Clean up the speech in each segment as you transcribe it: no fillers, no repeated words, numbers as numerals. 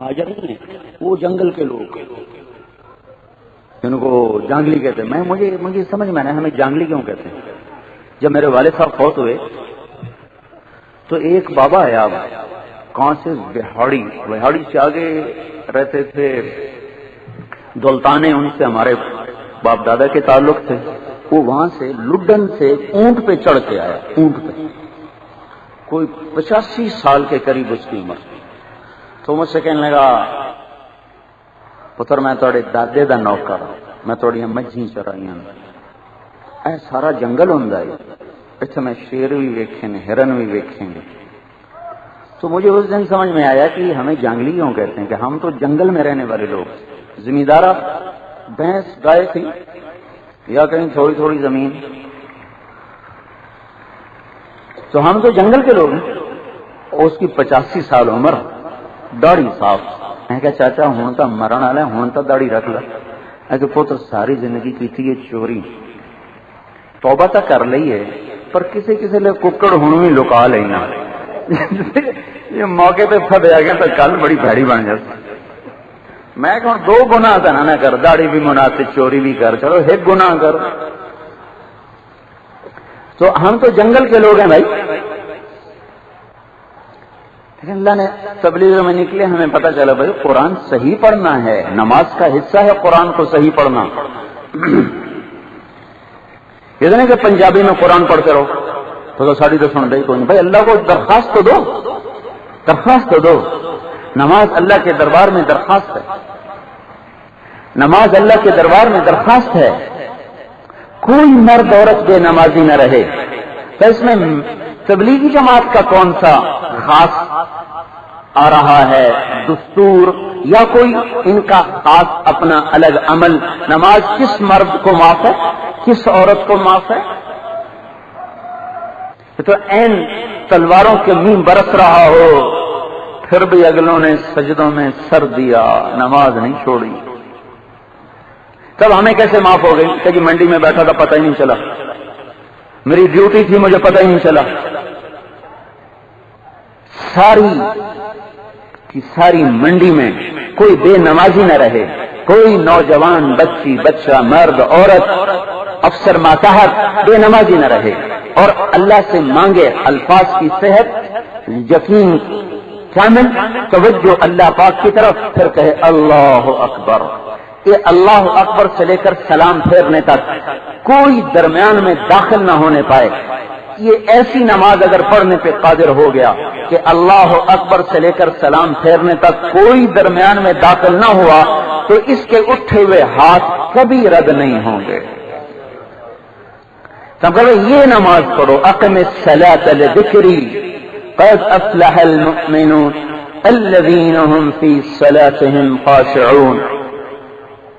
حاجر نہیں، وہ جنگل کے لوگ ان کو جانگلی کہتے ہیں. مجھے سمجھ میں آیا ہمیں جانگلی کیوں کہتے ہیں. جب میرے والد صاحب فوت ہوئے تو ایک بابا ہے، آپ کہاں سے، بہاڑی سے آگے رہتے تھے، دولتانے ان سے ہمارے باپ دادا کے تعلق تھے. وہ وہاں سے لڈن سے اونٹ پہ چڑھ کے آیا، اونٹ پہ، کوئی 85 سال کے قریب اس کی عمر. تو مجھ سے کہنے لگا، پتر میں تھوڑے دادے دا نوکر ہوں، میں تھوڑی مجھی چرائیاں اے سارا جنگل ہوندا ہے، اتنے میں شیر بھی ویکھے نے، ہرن بھی ویکھیں گے. تو مجھے اس دن سمجھ میں آیا کہ ہمیں جنگلی کیوں کہتے ہیں، کہ ہم تو جنگل میں رہنے والے لوگ. زمیندارہ بھینس گائے تھی یا کہیں تھوڑی تھوڑی زمین، تو ہم تو جنگل کے لوگ ہیں. اس کی 85 سال عمر، داڑھی صاف. میں کہا چاچا ہوں تو مرن والا، ہوں تو داڑھی رکھ لا. کہ پتر ساری زندگی کی تھی یہ چوری، توبہ تو کر لی ہے پر کسی لیے ککڑ ہوں بھی لکا لینا. یہ موقع پہ پھٹ جا گیا تو کل بڑی بھڑی بن جاتی. میں کہوں 2 گناہ تو نہ کر، داڑھی بھی مناسب، چوری بھی کر، چلو 1 گناہ کر. تو ہم تو جنگل کے لوگ ہیں بھائی. لیکن اللہ نے تبلیغ میں نکلے ہمیں پتہ چلا بھائی قرآن صحیح پڑھنا ہے، نماز کا حصہ ہے قرآن کو صحیح پڑھنا. یہ نہیں کہ پنجابی میں قرآن پڑھتے رہو تو ساڑی تو سن رہی کوئی نہیں. بھائی اللہ کو درخواست تو دو. نماز اللہ کے دربار میں درخواست ہے، نماز اللہ کے دربار میں درخواست ہے. کوئی مرد عورت بے نمازی نہ رہے. تو اس میں تبلیغی جماعت کا کون سا خاص آ رہا ہے دستور یا کوئی ان کا خاص اپنا الگ عمل؟ نماز کس مرد کو معاف ہے، کس عورت کو معاف ہے؟ تو این تلواروں کے منہ برس رہا ہو پھر بھی اگلوں نے سجدوں میں سر دیا، نماز نہیں چھوڑی. تب ہمیں کیسے معاف ہو گئی کہ جی منڈی میں بیٹھا تھا پتہ ہی نہیں چلا، میری ڈیوٹی تھی مجھے پتہ ہی نہیں چلا. ساری منڈی میں کوئی بے نمازی نہ رہے، کوئی نوجوان، بچی، بچہ، مرد، عورت، افسر، ماتحت بے نمازی نہ رہے. اور اللہ سے مانگے الفاظ کی صحت، یقین کامل، توجہ اللہ پاک کی طرف، پھر کہے اللہ اکبر. یہ اللہ اکبر سے لے کر سلام پھیرنے تک کوئی درمیان میں داخل نہ ہونے پائے. یہ ایسی نماز اگر پڑھنے پہ قادر ہو گیا کہ اللہ اکبر سے لے کر سلام پھیرنے تک کوئی درمیان میں داخل نہ ہوا تو اس کے اٹھے ہوئے ہاتھ کبھی رد نہیں ہوں گے. تب کہ یہ نماز پڑھو، اقم الصلاۃ لذکری قد افلح المؤمنون الذین هم فی صلاتهم خاشعون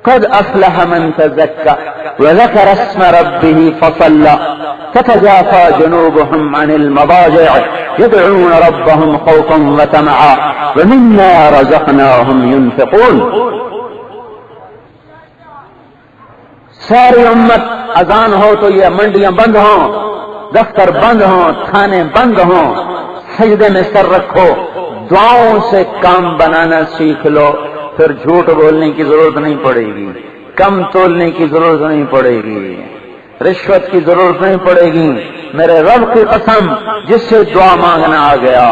قد افلح من تزکى وذكر اسم ربه فصلى تتجافى جنوبهم عن المضاجع يدعون ربهم خوفا وطمعا ومما رزقناهم ينفقون. ساری امت اذان ہو تو یہ منڈیاں بند ہوں، دفتر بند ہوں، تھانے بند ہوں، سجدے میں سر رکھو، دعاؤں سے کام بنانا سیکھ لو. پھر جھوٹ بولنے کی ضرورت نہیں پڑے گی، کم تولنے کی ضرورت نہیں پڑے گی، رشوت کی ضرورت نہیں پڑے گی. میرے رب کی قسم جس سے دعا مانگنا آ گیا.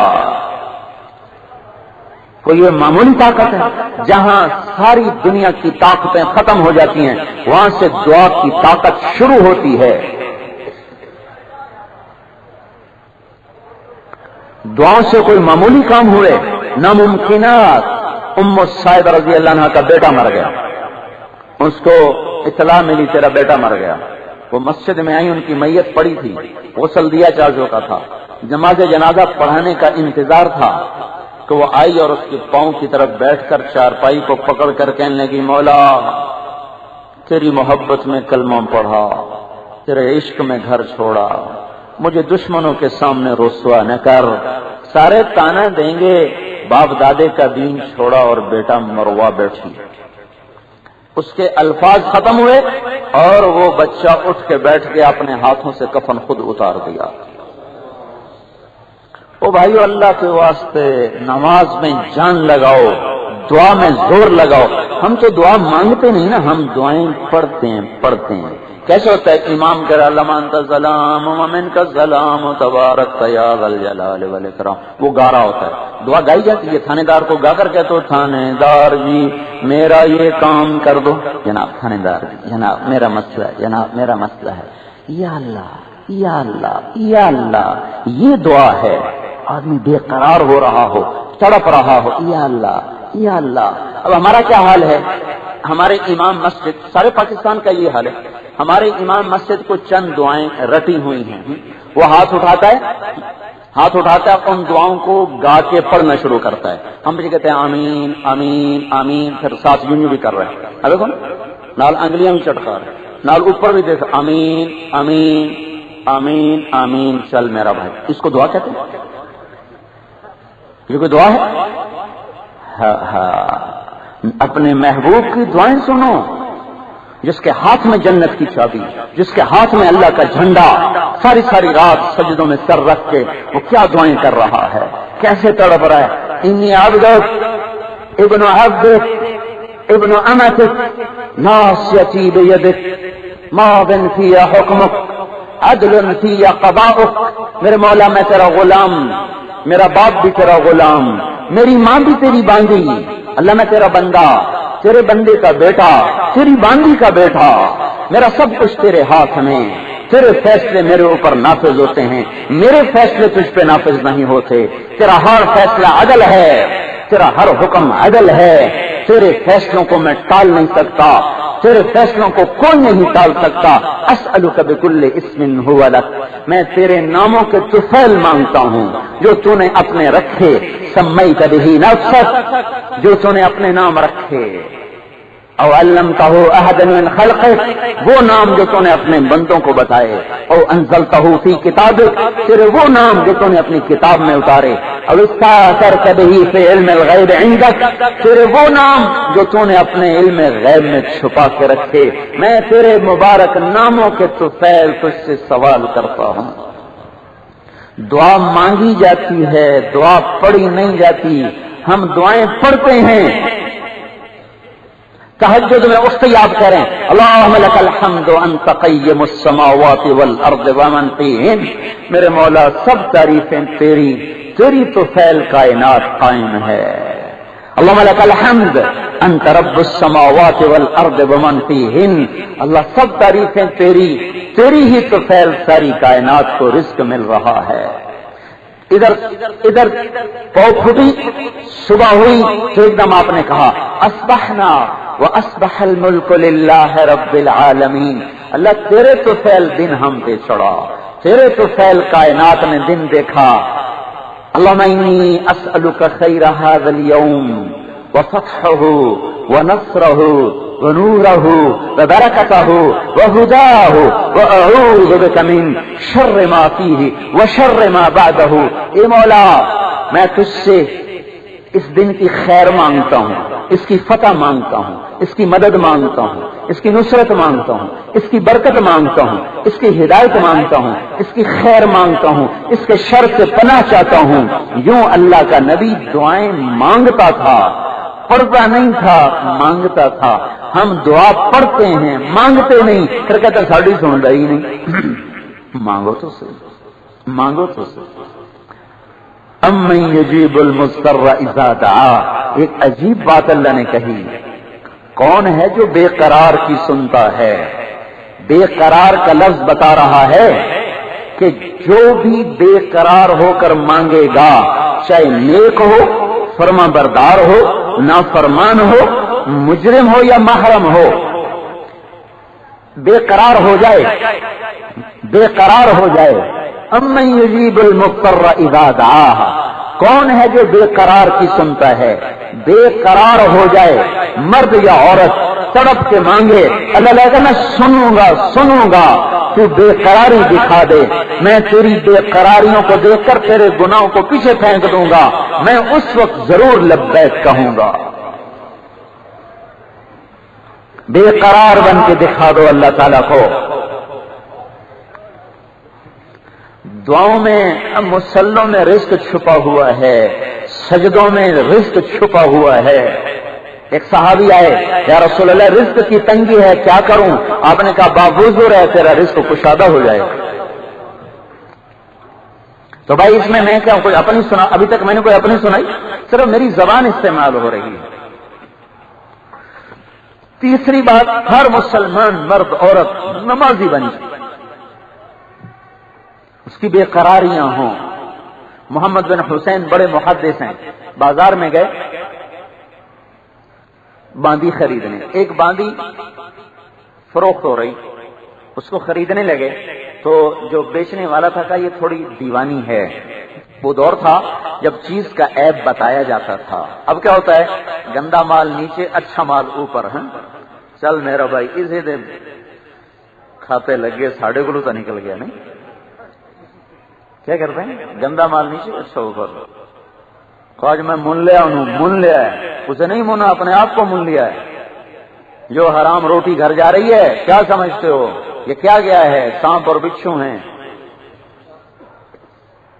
کوئی یہ معمولی طاقت ہے؟ جہاں ساری دنیا کی طاقتیں ختم ہو جاتی ہیں وہاں سے دعا کی طاقت شروع ہوتی ہے. دعا سے کوئی معمولی کام ہوئے، ناممکنات. ام السائب رضی اللہ عنہ کا بیٹا مر گیا، اس کو اطلاع ملی تیرا بیٹا مر گیا. وہ مسجد میں آئی، ان کی میت پڑی تھی، غسل دیا چارجوں کا تھا، نماز جنازہ پڑھانے کا انتظار تھا کہ وہ آئی اور اس کے پاؤں کی طرف بیٹھ کر چارپائی کو پکڑ کر کہنے لگی مولا تیری محبت میں کلمہ پڑھا، تیرے عشق میں گھر چھوڑا، مجھے دشمنوں کے سامنے رسوا نہ کر. سارے تانا دیں گے باپ دادے کا دین چھوڑا اور بیٹا مروا بیٹھی. اس کے الفاظ ختم ہوئے اور وہ بچہ اٹھ کے بیٹھ کے اپنے ہاتھوں سے کفن خود اتار دیا. او بھائیو اللہ کے واسطے نماز میں جان لگاؤ، دعا میں زور لگاؤ. ہم تو دعا مانگتے نہیں نا، ہم دعائیں پڑھتے ہیں. کیسے ہوتا ہے؟ امام کہہ رہا لمن انت السلام ومن کا السلام تبارک یا ذا الجلال والاکرام، وہ گا رہا ہوتا ہے. دعا گائی جاتی ہے. تھانے دار کو گا کر کہتے ہو تھانے دار جی میرا یہ کام کر دو. جناب تھانے دار جی، جناب میرا مسئلہ ہے، جناب میرا مسئلہ ہے. یا اللہ یا اللہ یا اللہ، یہ دعا ہے. آدمی بے قرار ہو رہا ہو، تڑپ رہا ہو، یا اللہ یا اللہ. اب ہمارا کیا حال ہے؟ ہمارے امام مسجد، سارے پاکستان کا یہ حال ہے، ہمارے امام مسجد کو چند دعائیں رٹی ہوئی ہیں. وہ ہاتھ اٹھاتا ہے ان دعاؤں کو گا کے پڑھنا شروع کرتا ہے. ہم بھی کہتے ہیں آمین آمین آمین، پھر ساتھ یوں بھی کر رہے ہیں. اب دیکھو نال انگلیاں بھی چٹکا رہے، نال اوپر بھی دیکھ آمین آمین آمین آمین. چل میرا بھائی، اس کو دعا کہتے ہیں؟ یہ کوئی دعا ہے؟ اپنے محبوب کی دعائیں سنو، جس کے ہاتھ میں جنت کی چابی، جس کے ہاتھ میں اللہ کا جھنڈا، ساری رات سجدوں میں سر رکھ کے وہ کیا دعائیں کر رہا ہے، کیسے تڑپ رہا ہے. انی عبدک ابن عبدک ابن امتک ناصیتی بیدک ماض فی حکمک عدل فی قضاؤک. میرے مولا میں تیرا غلام، میرا باپ بھی تیرا غلام، میری ماں بھی تیری باندھی. اللہ میں تیرا بندہ، تیرے بندے کا بیٹا، تیری باندھی کا بیٹا، میرا سب کچھ تیرے ہاتھ میں. تیرے فیصلے میرے اوپر نافذ ہوتے ہیں، میرے فیصلے تجھ پہ نافذ نہیں ہوتے. تیرا ہر فیصلہ عدل ہے، تیرا ہر حکم عدل ہے. تیرے فیصلوں کو میں ٹال نہیں سکتا، تیرے فیصلوں کو کوئی نہیں ٹال سکتا. اسألک بکل اسم ہوا لک، میں تیرے ناموں کے طفیل مانگتا ہوں جو تو نے اپنے رکھے. سمیت بہ نفسک، جو تو نے اپنے نام رکھے. او علمتہ احدا من خلقک، وہ نام جو تو نے اپنے بندوں کو بتائے. او انزلتہ فی کتابک، تیرے وہ نام جو تو نے اپنی کتاب میں اتارے. او استاثرت بہ فی علم الغیب عندک، تیرے وہ نام جو تو نے اپنے علم غیب میں چھپا کے رکھے. میں تیرے مبارک ناموں کے طفیل تجھ سے سوال کرتا ہوں. دعا مانگی جاتی ہے، دعا پڑھی نہیں جاتی. ہم دعائیں پڑھتے ہیں، تہجد میں اٹھ کے یاد کریں اللہم لک الحمد انت قیم السماوات والارض ومن فیہن. میرے مولا سب تعریفیں تیری تو فعل کائنات قائم ہے. اللہم لک الحمد انت رب السماوات والارض ومن فیہن. اللہ سب تعریفیں تیری ہی تو فعل ساری کائنات کو رزق مل رہا ہے. ادھر پاؤ پھوٹی، صبح ہوئی تو ایک دم آپ نے کہا اصبحنا وَأَصْبَحَ الْمُلْكُ لِلَّهِ رَبِّ الْعَالَمِينَ. اللہ تیرے تو فعل دن ہم پہ چڑھا، تیرے تو فعل کائنات نے دن دیکھا. اللہم انی اسألک خیر هذا اليوم وفتحه ونصره ونوره وبرکته وهداه واعوذ بک من شر ما فیہ وشر ما بعده. اے مولا میں تجھ سے اس دن کی خیر مانگتا ہوں، اس کی فتح مانگتا ہوں، اس کی مدد مانگتا ہوں، اس کی نصرت مانگتا ہوں، اس کی برکت مانگتا ہوں، اس کی ہدایت مانگتا ہوں، اس کی خیر مانگتا ہوں، اس کے شر سے پناہ چاہتا ہوں. یوں اللہ کا نبی دعائیں مانگتا تھا، پڑھتا نہیں تھا، مانگتا تھا. ہم دعا پڑھتے ہیں، مانگتے نہیں. پھر کہتا ساڑی سن رہی نہیں. مانگو تو صحیح، مانگو تو صحیح. امن یجیب المضطر اذا دعا، ایک عجیب بات اللہ نے کہی. کون ہے جو بے قرار کی سنتا ہے؟ بے قرار کا لفظ بتا رہا ہے کہ جو بھی بے قرار ہو کر مانگے گا، چاہے نیک ہو، فرما بردار ہو، نافرمان ہو، مجرم ہو یا محرم ہو، بے قرار ہو جائے، بے قرار ہو جائے. امن یجیب المضطر اذا دعاہ، کون ہے جو بے قرار کی سنتا ہے؟ بے قرار ہو جائے، مرد یا عورت تڑپ کے مانگے، اللہ لے گا میں سنوں گا، تو بے قراری دکھا دے، میں تیری بے قراریوں کو دیکھ کر تیرے گناہوں کو پیچھے پھینک دوں گا، میں اس وقت ضرور لبیک کہوں گا. بے قرار بن کے دکھا دو اللہ تعالیٰ کو. دعاؤں میں مصلوں میں رزق چھپا ہوا ہے، سجدوں میں رزق چھپا ہوا ہے۔ ایک صحابی آئے، یا رسول اللہ رزق کی تنگی ہے کیا کروں؟ آپ نے کہا باوضو رہے تیرا رزق کشادہ ہو جائے گا۔ تو بھائی اس میں کیا کوئی اپنی سنا؟ ابھی تک میں نے کوئی اپنی سنائی؟ صرف میری زبان استعمال ہو رہی ہے۔ تیسری بات، ہر مسلمان مرد عورت نمازی بنی، اس کی بے قراریاں ہوں۔ محمد بن حسین بڑے محدث ہیں، بازار میں گئے باندی خریدنے، ایک باندی فروخت ہو رہی، اس کو خریدنے لگے تو جو بیچنے والا تھا کہا یہ تھوڑی دیوانی ہے۔ وہ دور تھا جب چیز کا عیب بتایا جاتا تھا، اب کیا ہوتا ہے گندا مال نیچے اچھا مال اوپر ہے۔ چل میرا بھائی اسے دے کھاتے لگے ساڑھے کلو تو نکل گیا، نہیں کیا کرتے ہیں گندا مال نیچے اچھا اوپر۔ آج میں من لیا انہوں من لیا ہے، اسے نہیں منا اپنے آپ کو من لیا ہے۔ جو حرام روٹی گھر جا رہی ہے کیا سمجھتے ہو یہ کیا گیا ہے؟ سانپ اور بچھو ہیں۔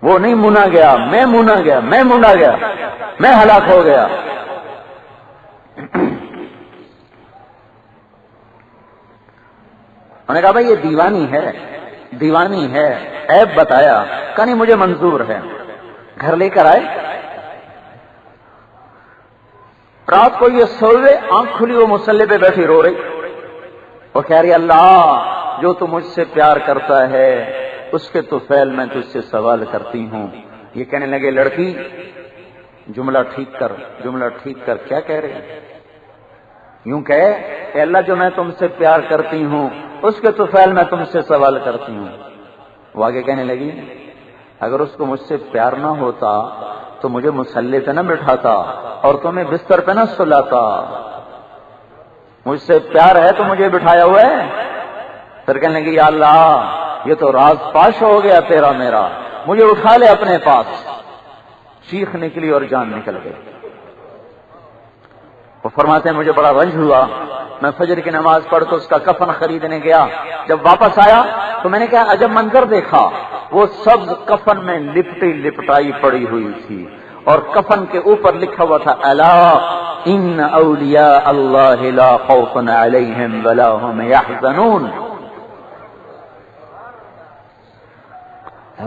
وہ نہیں منا گیا، میں منا گیا، میں منا گیا، میں ہلاک ہو گیا۔ انہوں نے کہا بھائی یہ دیوانی ہے، دیوانی ہے، عیب بتایا، کہ نہیں مجھے منظور ہے۔ گھر لے کر آئے، رات کو یہ سو رہے، آنکھ کھلی وہ مصلی پہ بیٹھی رو رہی، وہ کہہ رہی اللہ جو تو مجھ سے پیار کرتا ہے اس کے تو فعل میں تجھ سے سوال کرتی ہوں۔ یہ کہنے لگے لڑکی جملہ ٹھیک کر، جملہ ٹھیک کر، کیا کہہ رہے ہیں؟ یوں کہے کہ اللہ جو میں تم سے پیار کرتی ہوں اس کے تو فعل میں تم سے سوال کرتی ہوں۔ وہ آگے کہنے لگی اگر اس کو مجھ سے پیار نہ ہوتا تو مجھے مصلی پہ نہ بٹھاتا اور تمہیں بستر پہ نہ سلاتا، مجھ سے پیار ہے تو مجھے بٹھایا ہوا ہے۔ پھر کہنے لگی یا اللہ یہ تو راز پاش ہو گیا تیرا میرا، مجھے اٹھا لے اپنے پاس۔ چیخ نکلی اور جان نکل گئی۔ وہ فرماتے ہیں مجھے بڑا رنج ہوا، میں فجر کی نماز پڑھ کے اس کا کفن خریدنے گیا، جب واپس آیا تو میں نے کہا عجب منظر دیکھا، وہ سبز کفن میں لپٹی لپٹائی پڑی ہوئی تھی اور کفن کے اوپر لکھا ہوا تھا الا ان اولیاء اللہ لا خوف علیہم ولا هم یحزنون۔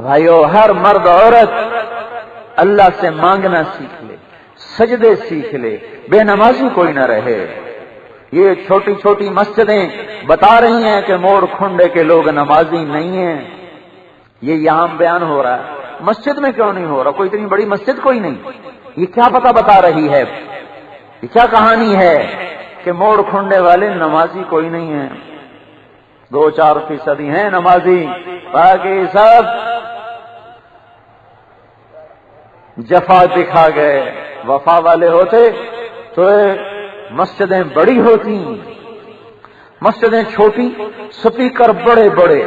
بھائیو ہر مرد عورت اللہ سے مانگنا سیکھ لے، سجدے سیکھ لے، بے نمازی کوئی نہ رہے۔ یہ چھوٹی چھوٹی مسجدیں بتا رہی ہیں کہ موڑ کھنڈے کے لوگ نمازی نہیں ہیں، یہ یہاں بیان ہو رہا ہے، مسجد میں کیوں نہیں ہو رہا؟ کوئی اتنی بڑی مسجد کوئی نہیں، یہ کیا پتہ بتا رہی ہے، یہ کیا کہانی ہے کہ موڑ کھنڈے والے نمازی کوئی نہیں ہے، 2-4% ہیں نمازی، باقی سب جفا دکھا گئے۔ وفا والے ہوتے تو مسجدیں بڑی ہوتی، مسجدیں چھوٹی سپیکر بڑے بڑے،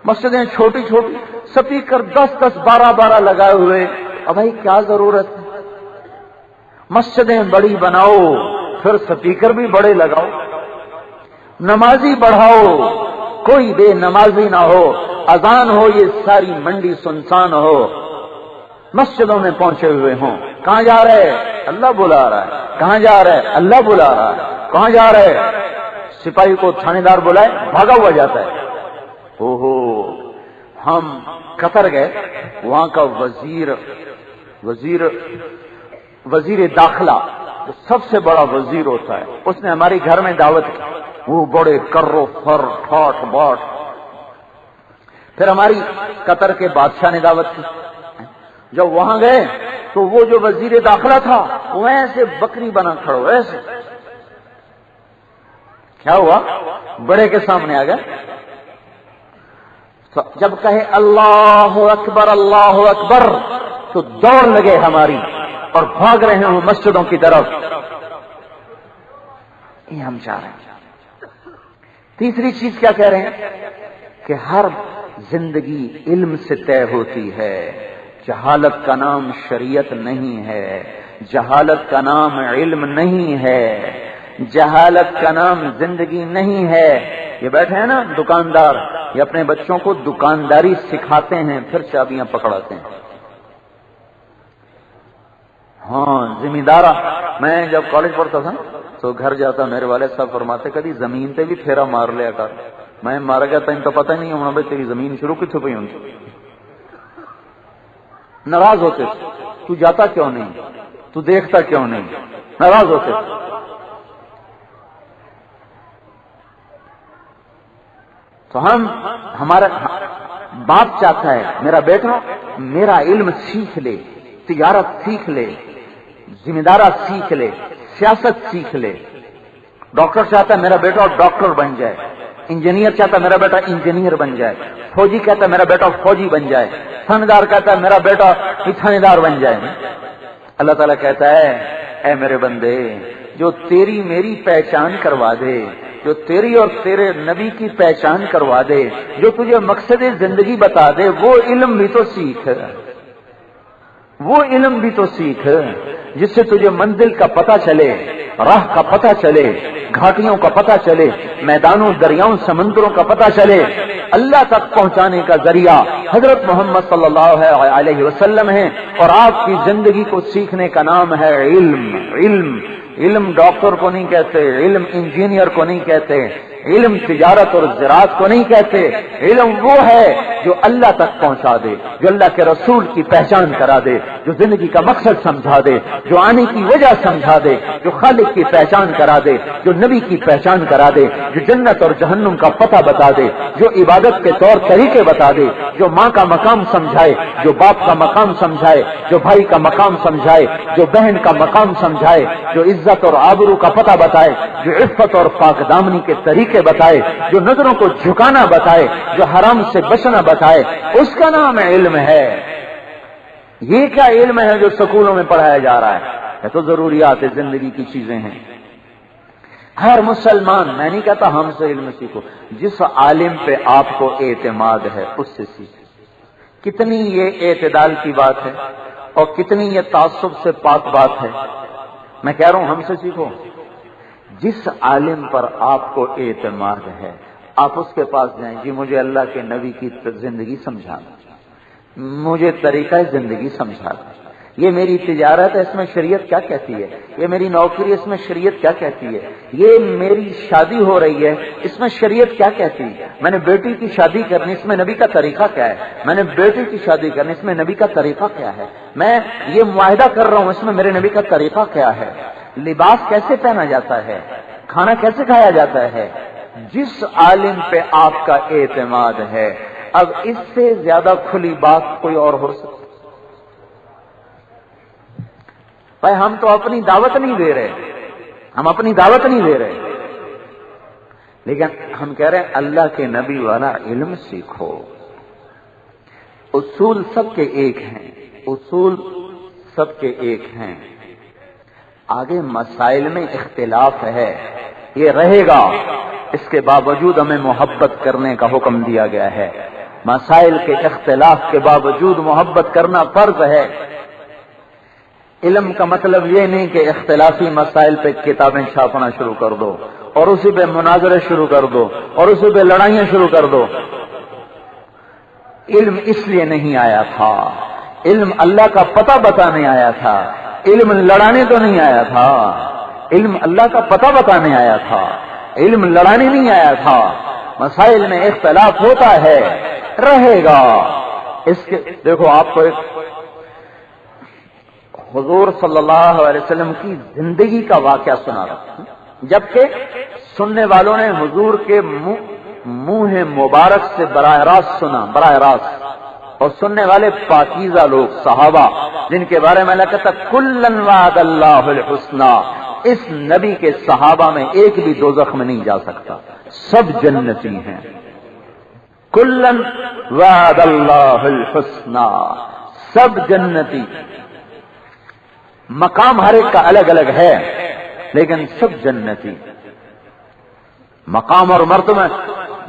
مسجدیں چھوٹی چھوٹی سپیکر 10-10 12-12 لگائے ہوئے۔ اب بھائی کیا ضرورت ہے؟ مسجدیں بڑی بناؤ پھر سپیکر بھی بڑے لگاؤ، نمازی بڑھاؤ کوئی بے نمازی نہ ہو، اذان ہو یہ ساری منڈی سنسان ہو، مسجدوں میں پہنچے ہوئے ہوں۔ کہاں جا رہے؟ اللہ بلا رہا ہے۔ کہاں جا رہے؟ اللہ بلا رہا ہے۔ کہاں جا رہے؟ سپاہی کو تھانے دار بلائے بھاگا ہوا جاتا ہے۔ اوہو ہم قطر گئے، وہاں کا وزیر داخلہ جو سب سے بڑا وزیر ہوتا ہے، اس نے ہماری گھر میں دعوت کی، وہ بڑے کرو فر ٹھاٹ باٹ۔ پھر ہماری قطر کے بادشاہ نے دعوت کی، جب وہاں گئے تو وہ جو وزیر داخلہ تھا وہ ایسے بکری بنا کھڑو، ایسے کیا ہوا بڑے کے سامنے آ گئے، تو جب کہے اللہ اکبر اللہ اکبر تو دوڑ لگے ہماری اور بھاگ رہے ہوں مسجدوں کی طرف۔ یہ ہم چاہ رہے ہیں۔ تیسری چیز کیا کہہ رہے ہیں کہ ہر زندگی علم سے طے ہوتی ہے، جہالت کا نام شریعت نہیں ہے، جہالت کا نام علم نہیں ہے، جہالت کا نام زندگی نہیں ہے۔ یہ بیٹھے ہیں نا دکاندار، یہ اپنے بچوں کو دکانداری سکھاتے ہیں، پھر چابیاں پکڑاتے ہیں۔ ہاں ذمہ دارا، میں جب کالج پڑھتا تھا تو گھر جاتا میرے والد صاحب فرماتے کدی زمین تے بھی پھیرا مار لیا کر۔ میں مارا گیا تین تو پتہ نہیں ہونا بھائی تیری زمین شروع کتوں پہ ہوں۔ ناراض ہوتے تو جاتا کیوں نہیں، تو دیکھتا کیوں نہیں، ناراض ہوتے۔ تو ہمارا باپ چاہتا ہے میرا بیٹا میرا علم سیکھ لے، تجارت سیکھ لے، ذمہ دارہ سیکھ لے، سیاست سیکھ لے۔ ڈاکٹر چاہتا ہے میرا بیٹا ڈاکٹر بن جائے، انجینئر چاہتا ہے میرا بیٹا انجینئر بن جائے، فوجی کہتا ہے میرا بیٹا فوجی بن جائے، تھاندار کہتا ہے میرا بیٹا تھاندار بن جائے۔ اللہ تعالیٰ کہتا ہے اے میرے بندے، جو تیری میری پہچان کروا دے، جو تیری اور تیرے نبی کی پہچان کروا دے، جو تجھے مقصد زندگی بتا دے، وہ علم بھی تو سیکھ، وہ علم بھی تو سیکھ جس سے تجھے منزل کا پتہ چلے، راہ کا پتہ چلے، گھاٹیوں کا پتہ چلے، میدانوں دریاؤں سمندروں کا پتہ چلے۔ اللہ تک پہنچانے کا ذریعہ حضرت محمد صلی اللہ علیہ وسلم ہے، اور آپ کی زندگی کو سیکھنے کا نام ہے علم۔ علم علم ڈاکٹر کو نہیں کہتے، علم انجینئر کو نہیں کہتے، علم تجارت اور زراعت کو نہیں کہتے۔ علم وہ ہے جو اللہ تک پہنچا دے، جو اللہ کے رسول کی پہچان کرا دے، جو زندگی کا مقصد سمجھا دے، جو آنے کی وجہ سمجھا دے، جو خالق کی پہچان کرا دے، جو نبی کی پہچان کرا دے، جو جنت اور جہنم کا پتہ بتا دے، جو عبادت کے طور طریقے بتا دے، جو ماں کا مقام سمجھائے، جو باپ کا مقام سمجھائے، جو بھائی کا مقام سمجھائے، جو بہن کا مقام سمجھائے، جو عزت اور آبرو کا پتہ بتائے، جو عفت اور پاک دامنی کے طریقے بتائے، جو نظروں کو جھکانا بتائے، جو حرام سے بچنا بتائے، اس کا نام علم ہے۔ یہ کیا علم ہے جو سکولوں میں پڑھایا جا رہا ہے؟ یہ تو ضروریات زندگی کی چیزیں ہیں۔ ہر مسلمان، میں نہیں کہتا ہم سے علم سیکھو، جس عالم پہ آپ کو اعتماد ہے اس سے سیکھو۔ کتنی یہ اعتدال کی بات ہے اور کتنی یہ تعصب سے پاک بات ہے۔ میں کہہ رہا ہوں ہم سے سیکھو۔ جس عالم پر آپ کو اعتماد ہے آپ اس کے پاس جائیں، جی مجھے اللہ کے نبی کی زندگی سمجھانا، مجھے طریقہ زندگی سمجھانا، یہ میری تجارت ہے اس میں شریعت کیا کہتی ہے، یہ میری نوکری اس میں شریعت کیا کہتی ہے، یہ میری شادی ہو رہی ہے اس میں شریعت کیا کہتی ہے، میں نے بیٹی کی شادی کرنی اس میں نبی کا طریقہ کیا ہے، میں نے بیٹی کی شادی کرنی اس میں نبی کا طریقہ کیا ہے، میں یہ معاہدہ کر رہا ہوں اس میں میرے نبی کا طریقہ کیا ہے، لباس کیسے پہنا جاتا ہے، کھانا کیسے کھایا جاتا ہے۔ جس عالم پہ آپ کا اعتماد ہے، اب اس سے زیادہ کھلی بات کوئی اور ہو سکتی؟ بھائی ہم تو اپنی دعوت نہیں دے رہے، ہم اپنی دعوت نہیں دے رہے، لیکن ہم کہہ رہے ہیں اللہ کے نبی والا علم سیکھو۔ اصول سب کے ایک ہیں، اصول سب کے ایک ہیں، آگے مسائل میں اختلاف ہے، یہ رہے گا، اس کے باوجود ہمیں محبت کرنے کا حکم دیا گیا ہے۔ مسائل کے اختلاف کے باوجود محبت کرنا فرض ہے۔ علم کا مطلب یہ نہیں کہ اختلافی مسائل پہ کتابیں چھاپنا شروع کر دو اور اسی پہ مناظرے شروع کر دو اور اسی پہ لڑائیاں شروع کر دو۔ علم اس لیے نہیں آیا تھا، علم اللہ کا پتہ بتانے آیا تھا، علم لڑانے تو نہیں آیا تھا، علم اللہ کا پتہ بتانے آیا تھا، علم لڑانے نہیں آیا تھا۔ مسائل میں اختلاف ہوتا ہے، رہے گا۔ اس کے دیکھو آپ کو ایک حضور صلی اللہ علیہ وسلم کی زندگی کا واقعہ سنا رہا ہوں، جبکہ سننے والوں نے حضور کے منہ مبارک سے براہ راست سنا، براہ راست، اور سننے والے پاکیزہ لوگ صحابہ جن کے بارے میں اللہ کہتا کلن وعد اللہ الحسنی، اس نبی کے صحابہ میں ایک بھی دوزخ میں نہیں جا سکتا، سب جنتی ہیں۔ کلن وعد اللہ الحسنی، سب جنتی، مقام ہر ایک کا الگ الگ ہے لیکن سب جنتی۔ مقام اور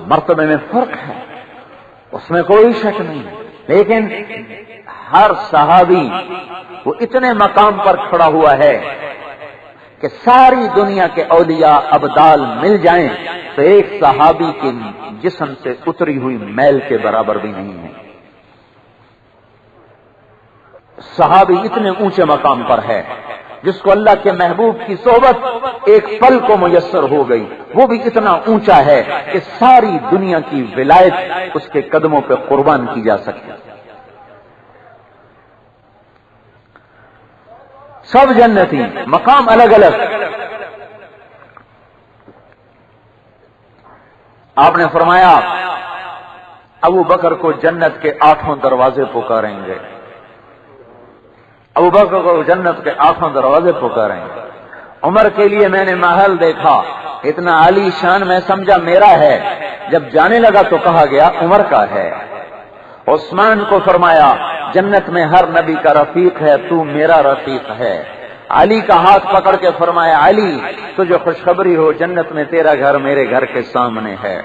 مرتبے میں فرق ہے، اس میں کوئی شک نہیں، لیکن ہر صحابی وہ اتنے مقام پر کھڑا ہوا ہے کہ ساری دنیا کے اولیاء ابدال مل جائیں تو ایک صحابی کی جسم سے اتری ہوئی میل کے برابر بھی نہیں ہے۔ صحابی اتنے اونچے مقام پر ہے جس کو اللہ کے محبوب کی صحبت ایک پل کو میسر ہو گئی، وہ بھی اتنا اونچا ہے کہ ساری دنیا کی ولایت اس کے قدموں پہ قربان کی جا سکتی۔ سب جنتی، مقام الگ الگ۔ آپ نے فرمایا ابو بکر کو جنت کے 8 دروازے پکاریں گے، ابو بکر کو جنت کے 8 دروازے پکاریں گے۔ عمر کے لیے میں نے محل دیکھا، اتنا عالی شان میں سمجھا میرا ہے، جب جانے لگا تو کہا گیا عمر کا ہے۔ عثمان کو فرمایا جنت میں ہر نبی کا رفیق ہے، تو میرا رفیق ہے۔ علی کا ہاتھ پکڑ کے فرمایا علی تجھے خوشخبری ہو، جنت میں تیرا گھر میرے گھر کے سامنے ہے۔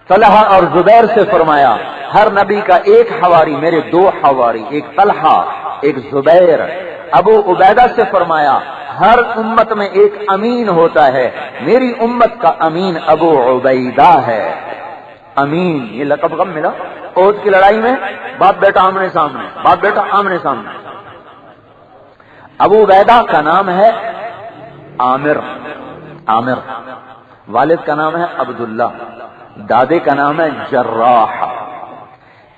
طلحہ اور زبیر سے فرمایا ہر نبی کا ایک حواری، میرے 2 حواری، ایک طلحہ ایک زبیر۔ ابو عبیدہ سے فرمایا ہر امت میں ایک امین ہوتا ہے، میری امت کا امین ابو عبیدہ ہے۔ امین یہ لقب کب ملا؟ احد کی لڑائی میں باپ بیٹا آمنے سامنے، باپ بیٹا آمنے سامنے۔ ابو عبیدہ کا نام ہے عامر، عامر والد کا نام ہے عبداللہ، دادے کا نام ہے جراح۔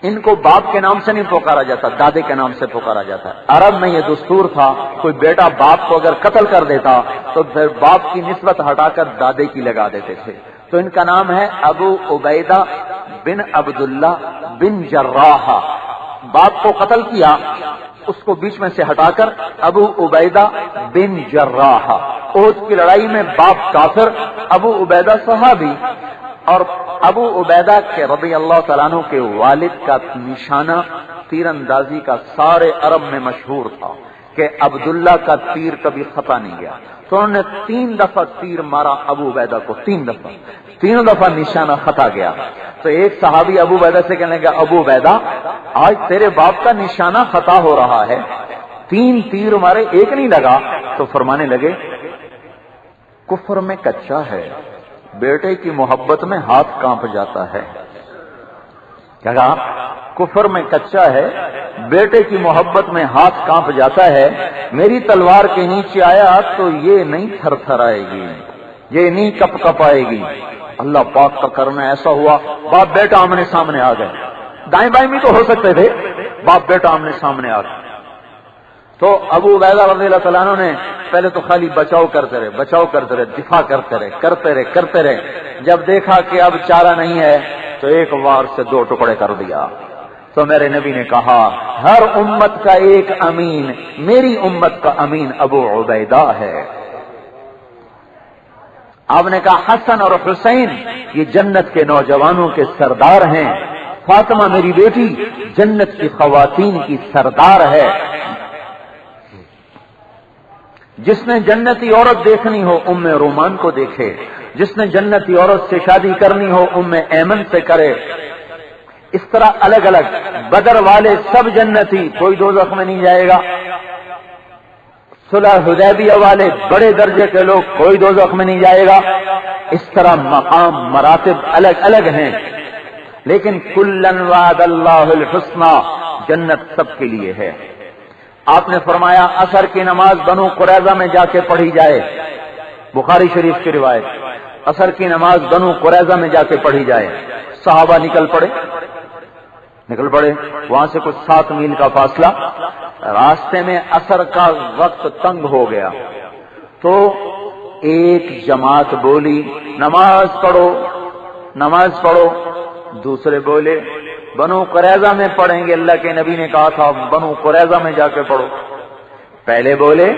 ان کو باپ کے نام سے نہیں پکارا جاتا، دادے کے نام سے پکارا جاتا ہے۔ عرب میں یہ دستور تھا، کوئی بیٹا باپ کو اگر قتل کر دیتا تو پھر باپ کی نسبت ہٹا کر دادے کی لگا دیتے تھے۔ تو ان کا نام ہے ابو عبیدہ بن عبداللہ بن جراح۔ باپ کو قتل کیا، اس کو بیچ میں سے ہٹا کر ابو عبیدہ بن جراح۔ احد کی لڑائی میں باپ کافر، ابو عبیدہ صحابی۔ اور ابو عبیدہ کے رضی اللہ تعالیٰ عنہ کے والد کا نشانہ تیر اندازی کا سارے عرب میں مشہور تھا کہ عبداللہ کا تیر کبھی خطا نہیں گیا، تو انہوں نے 3 دفعہ تیر مارا ابو عبیدہ کو، 3 دفعہ نشانہ خطا گیا۔ تو ایک صحابی ابو عبیدہ سے کہنے لگا ابو عبیدہ آج تیرے باپ کا نشانہ خطا ہو رہا ہے، 3 تیر مارے ایک نہیں لگا۔ تو فرمانے لگے کفر میں کچا ہے، بیٹے کی محبت میں ہاتھ کانپ جاتا ہے۔ کیا کہا؟ کفر میں کچا ہے، بیٹے کی محبت میں ہاتھ کانپ جاتا ہے، میری تلوار کے نیچے آیا تو یہ نہیں تھر تھر آئے گی، یہ نہیں کپ کپ آئے گی۔ اللہ پاک کا کرنا ایسا ہوا باپ بیٹا آمنے سامنے آ گئے، دائیں بائیں بھی تو ہو سکتے تھے، باپ بیٹا آمنے سامنے آ گئے۔ تو ابو عبیدہ رضی اللہ تعالیٰ عنہ نے پہلے تو خالی بچاؤ کرتے رہے، دفاع کرتے رہے۔ جب دیکھا کہ اب چارہ نہیں ہے تو ایک وار سے 2 ٹکڑے کر دیا۔ تو میرے نبی نے کہا ہر امت کا ایک امین، میری امت کا امین ابو عبیدہ ہے۔ آپ نے کہا حسن اور حسین یہ جنت کے نوجوانوں کے سردار ہیں، فاطمہ میری بیٹی جنت کی خواتین کی سردار ہے۔ جس نے جنتی عورت دیکھنی ہو ام رومان کو دیکھے، جس نے جنتی عورت سے شادی کرنی ہو ام ایمن سے کرے۔ اس طرح الگ الگ بدر والے سب جنتی، کوئی دوزخ میں نہیں جائے گا۔ صلح حدیبیہ والے بڑے درجے کے لوگ، کوئی دوزخ میں نہیں جائے گا۔ اس طرح مقام مراتب الگ الگ ہیں، لیکن کلن وعد اللہ الحسنی، جنت سب کے لیے ہے۔ آپ نے فرمایا عصر کی نماز بنو قریظہ میں جا کے پڑھی جائے، بخاری شریف کی روایت، عصر کی نماز بنو قریظہ میں جا کے پڑھی جائے۔ صحابہ نکل پڑے، وہاں سے کچھ 7 میل کا فاصلہ، راستے میں عصر کا وقت تنگ ہو گیا تو ایک جماعت بولی نماز پڑھو، دوسرے بولے بنو قریظہ میں پڑھیں گے، اللہ کے نبی نے کہا تھا بنو قریظہ میں جا کے پڑھو۔ پہلے بولے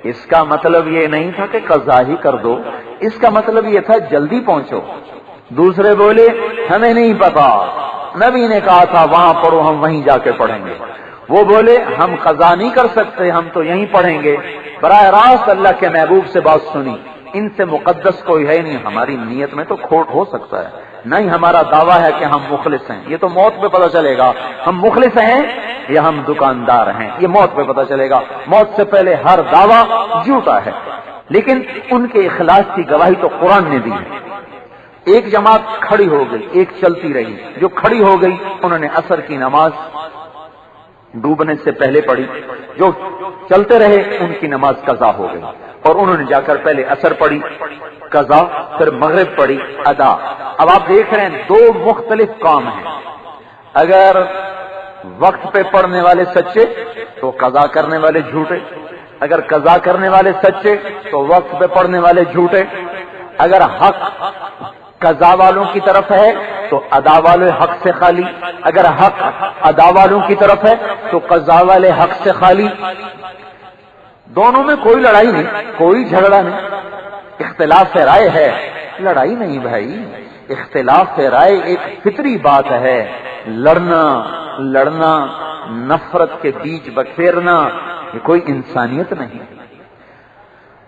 اس کا مطلب یہ نہیں تھا کہ قضا ہی کر دو، اس کا مطلب یہ تھا جلدی پہنچو۔ دوسرے بولے ہمیں نہیں پتا، نبی نے کہا تھا وہاں پڑھو، ہم وہیں جا کے پڑھیں گے۔ وہ بولے ہم قضا نہیں کر سکتے، ہم تو یہیں پڑھیں گے۔ براہ راست اللہ کے محبوب سے بات سنی، ان سے مقدس کوئی ہے نہیں، ہماری نیت میں تو کھوٹ ہو سکتا ہے، نہیں ہمارا دعویٰ ہے کہ ہم مخلص ہیں، یہ تو موت پہ پتہ چلے گا ہم مخلص ہیں یا ہم دکاندار ہیں، یہ موت پہ پتہ چلے گا، موت سے پہلے ہر دعویٰ جھوٹا ہے۔ لیکن ان کے اخلاص کی گواہی تو قرآن نے دی ہے۔ ایک جماعت کھڑی ہو گئی، ایک چلتی رہی، جو کھڑی ہو گئی انہوں نے عصر کی نماز ڈوبنے سے پہلے پڑھی، جو چلتے رہے ان کی نماز قضا ہو گئی، اور انہوں نے جا کر پہلے عصر پڑھی قضا، پھر مغرب پڑھی ادا۔ اب آپ دیکھ رہے ہیں دو مختلف کام ہیں، اگر وقت پہ پڑھنے والے سچے تو قضا کرنے والے جھوٹے، اگر قضا کرنے والے سچے تو وقت پہ پڑھنے والے جھوٹے، اگر حق قضا والوں کی طرف ہے تو ادا والے حق سے خالی، اگر حق ادا والوں کی طرف ہے تو قضا والے حق سے خالی۔ دونوں میں کوئی لڑائی نہیں، کوئی جھگڑا نہیں، اختلاف رائے ہے، لڑائی نہیں بھائی، اختلاف رائے ایک فطری بات ہے، لڑنا نفرت کے بیج بکھیرنا یہ کوئی انسانیت نہیں۔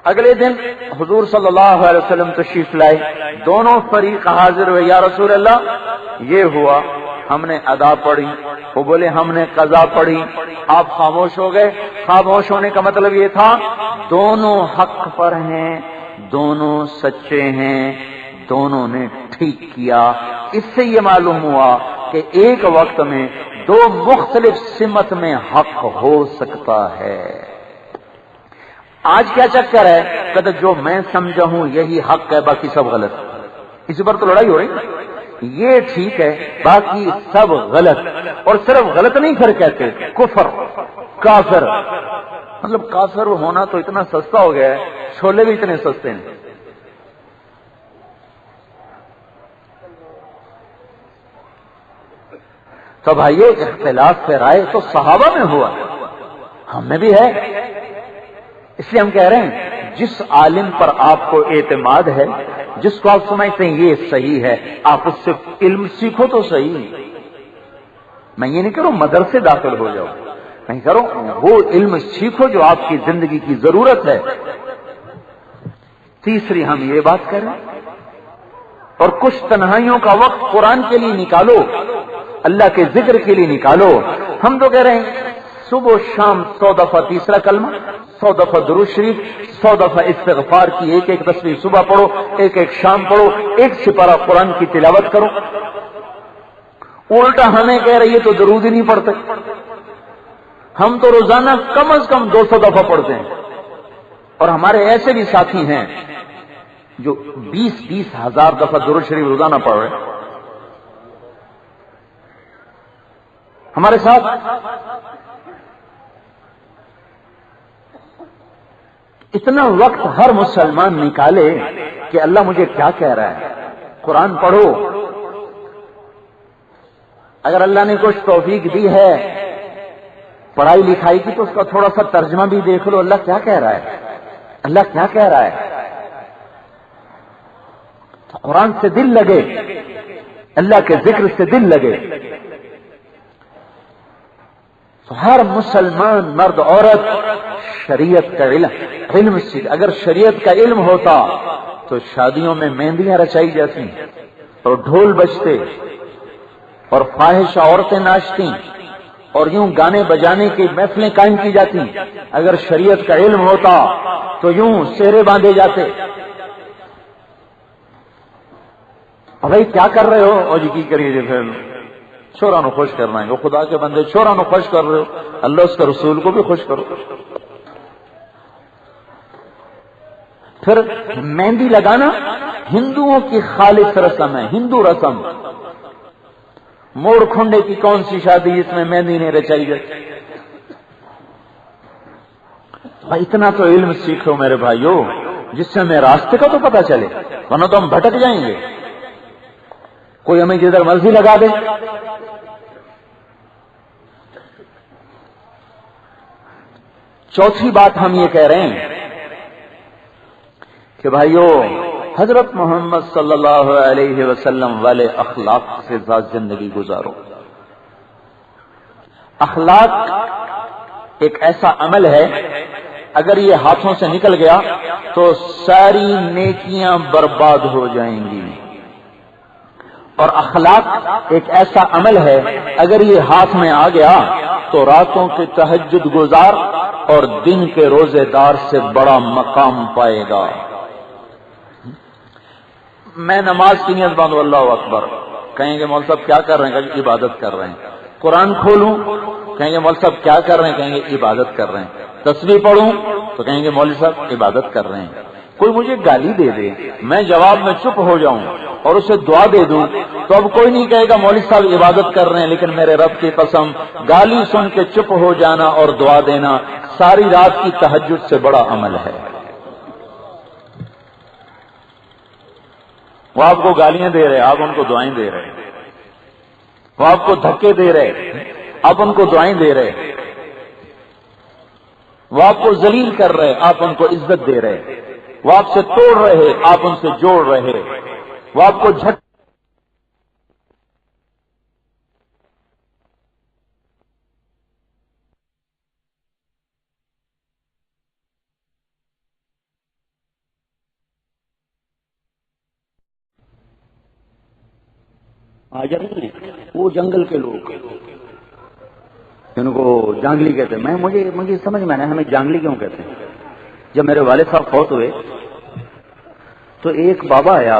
اگلے دن حضور صلی اللہ علیہ وسلم تشریف لائے، دونوں فریق حاضر ہوئے، یا رسول اللہ یہ ہوا، ہم نے ادا پڑھی، وہ بولے ہم نے قضا پڑھی، آپ خاموش ہو گئے۔ خاموش ہونے کا مطلب یہ تھا دونوں حق پر ہیں، دونوں سچے ہیں، دونوں نے ٹھیک کیا۔ اس سے یہ معلوم ہوا کہ ایک وقت میں دو مختلف سمت میں حق ہو سکتا ہے۔ آج کیا چکر ہے، کہتے جو میں سمجھا ہوں یہی حق ہے باقی سب غلط، اسی پر تو لڑائی ہو رہی ہے۔ یہ ٹھیک ہے باقی سب غلط، اور صرف غلط نہیں پھر کہتے کفر کافر، مطلب کافر ہونا تو اتنا سستا ہو گیا ہے، چھولے بھی اتنے سستے ہیں۔ تو بھائیو اختلاف سے رائے تو صحابہ میں ہوا، ہم میں بھی ہے، اس لیے ہم کہہ رہے ہیں جس عالم پر آپ کو اعتماد ہے، جس کو آپ سمجھتے ہیں یہ صحیح ہے، آپ اس سے علم سیکھو تو صحیح۔ میں یہ نہیں کروں مدرسے داخل ہو جاؤ، میں کروں وہ علم سیکھو جو آپ کی زندگی کی ضرورت ہے۔ تیسری ہم یہ بات کریں، اور کچھ تنہائیوں کا وقت قرآن کے لیے نکالو، اللہ کے ذکر کے لیے نکالو۔ ہم تو کہہ رہے ہیں صبح و شام 100 دفعہ تیسرا کلمہ، 100 دفعہ درود شریف، 100 دفعہ استغفار کی ایک ایک تسبیح صبح پڑھو، ایک ایک شام پڑھو، ایک سپارہ قرآن کی تلاوت کرو۔ الٹا ہمیں کہہ رہی ہے تو درود ہی نہیں پڑھتے، ہم تو روزانہ کم از کم 200 دفعہ پڑھتے ہیں، اور ہمارے ایسے بھی ساتھی ہیں جو 20 ہزار دفعہ درود شریف روزانہ پڑھ رہے ہیں ہمارے ساتھ۔ اتنا وقت ہر مسلمان نکالے کہ اللہ مجھے کیا کہہ رہا ہے، قرآن پڑھو۔ اگر اللہ نے کچھ توفیق دی ہے پڑھائی لکھائی کی تو اس کا تھوڑا سا ترجمہ بھی دیکھ لو، اللہ کیا کہہ رہا ہے، اللہ کیا کہہ رہا ہے۔ تو قرآن سے دل لگے، اللہ کے ذکر سے دل لگے۔ تو ہر مسلمان مرد عورت شریعت کا علم سیکھ۔ اگر شریعت کا علم ہوتا تو شادیوں میں مہندیاں رچائی جاتی اور ڈھول بجتے اور فاحشہ عورتیں ناچتی اور یوں گانے بجانے کی محفلیں قائم کی جاتی۔ اگر شریعت کا علم ہوتا تو یوں سہرے باندھے جاتے۔ بھائی کیا کر رہے ہو؟ اور جی کی کریے جی پھر چھوڑا نو خوش کرنا ہے، وہ خدا کے بندے چھوڑا نو خوش کر رہے ہو، اللہ اس کے رسول کو بھی خوش کرو۔ پھر مہندی لگانا ہندوؤں کی خالص رسم ہے، ہندو رسم۔ موڑ کھنڈے کی کون سی شادی جس میں مہندی نہیں رچائی جاتی؟ بھائی اتنا تو علم سیکھو میرے بھائیو، جس سے ہمیں راستے کا تو پتہ چلے، ورنہ تو ہم بھٹک جائیں گے، کوئی ہمیں جدھر مرضی لگا دے۔ چوتھی بات ہم یہ کہہ رہے ہیں کہ بھائیو حضرت محمد صلی اللہ علیہ وسلم والے اخلاق سے ذات زندگی گزارو۔ اخلاق ایک ایسا عمل ہے اگر یہ ہاتھوں سے نکل گیا تو ساری نیکیاں برباد ہو جائیں گی، اور اخلاق ایک ایسا عمل ہے اگر یہ ہاتھ میں آ گیا تو راتوں کے تہجد گزار اور دن کے روزے دار سے بڑا مقام پائے گا۔ میں نماز کی نیت باندھوں اللہ اکبر، کہیں گے مول صاحب کیا کر رہے ہیں؟ کہیں گے عبادت کر رہے ہیں۔ قرآن کھولوں، کہیں گے مول صاحب کیا کر رہے ہیں؟ کہیں گے عبادت کر رہے ہیں۔ تسبیح پڑھوں تو کہیں گے مولوی صاحب عبادت کر رہے ہیں۔ کوئی مجھے گالی دے دے، میں جواب میں چپ ہو جاؤں اور اسے دعا دے دوں تو اب کوئی نہیں کہے گا مولوی صاحب عبادت کر رہے ہیں، لیکن میرے رب کی قسم گالی سن کے چپ ہو جانا اور دعا دینا ساری رات کی تہجد سے بڑا عمل ہے۔ وہ آپ کو گالیاں دے رہے، آپ ان کو دعائیں دے رہے، وہ آپ کو دھکے دے رہے، آپ ان کو دعائیں دے رہے، وہ آپ کو ذلیل کر رہے، آپ ان کو عزت دے رہے، وہ آپ سے توڑ رہے، آپ ان سے جوڑ رہے، وہ آپ کو جھٹ آجر نہیں، وہ جنگل کے لوگ جن کو جانگلی کہتے ہیں۔ مجھے سمجھ میں آنا ہمیں جانگلی کیوں کہتے ہیں۔ جب میرے والد صاحب فوت ہوئے تو ایک بابا آیا